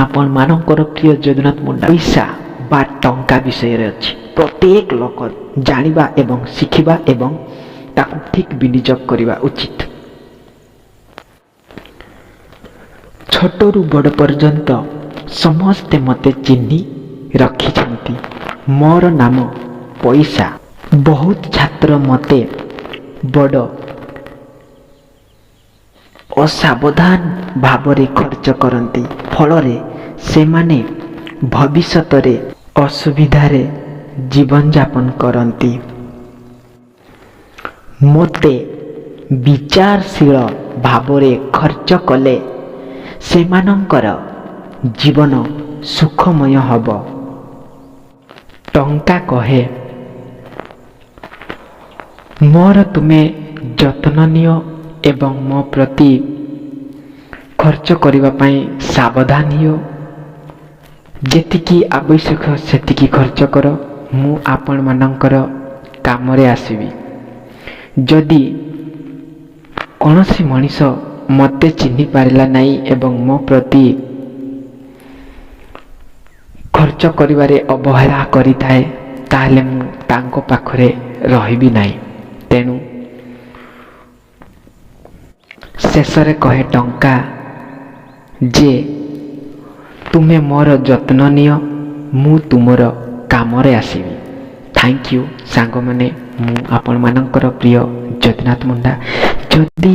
आपण मानकर प्रिय जगन्नाथ मुंडा पैसा बा टंका विषय रे अछि। प्रत्येक लोक जानिबा एवं शिखिबा एवं ताकू ठीक विनियोग करिबा उचित। छोटरू बड़ पर्यंत समस्ते मते चिन्ही रखिछंती। मोर नाम पैसा। बहुत छात्र मते बड़ असावधान भावरे खर्च करती, फलरे सेमाने भविष्यतरे असुविधारे जीवन यापन करती। मोते विचारशील भावरे खर्च कले सेमानंकर जीवन सुखमय हब। टंका कहे मोर तुमे जत्न नियो एवं मो प्रति खर्च करिबा पई सावधान हियो। जेतिकी आवश्यक सेतिकी खर्च कर, मु आपण मानकर कामरे आसीबी। जदि कौनसी मनीष मते चिन्ही पारिला नहीं एवं मो प्रति खर्च करिबारे अवहेला करि थाए, ताहले मु तांको पाखरे रहिबी नहीं। तेणु शेषरे कहे टंका जे तुमे मोर जत्न नियो, मु तुमर कामरे आसीबी। थैंक यू सांग माने, मु आपण मानकर प्रिय जगन्नाथ मुंडा। जदि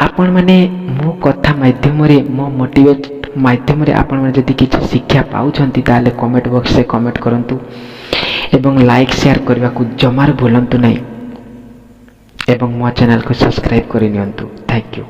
आपण माने मो कथा माध्यम रे मो मोटिवेट माध्यम रे आपण माने जदि किछ शिक्षा पाउछंती, ताले कमेंट बॉक्स रे कमेंट करंतु एवं लाइक शेयर करबा को जमार भूलंतु नहीं एवं मो चैनल को सब्सक्राइब करि नियंतु। Thank you.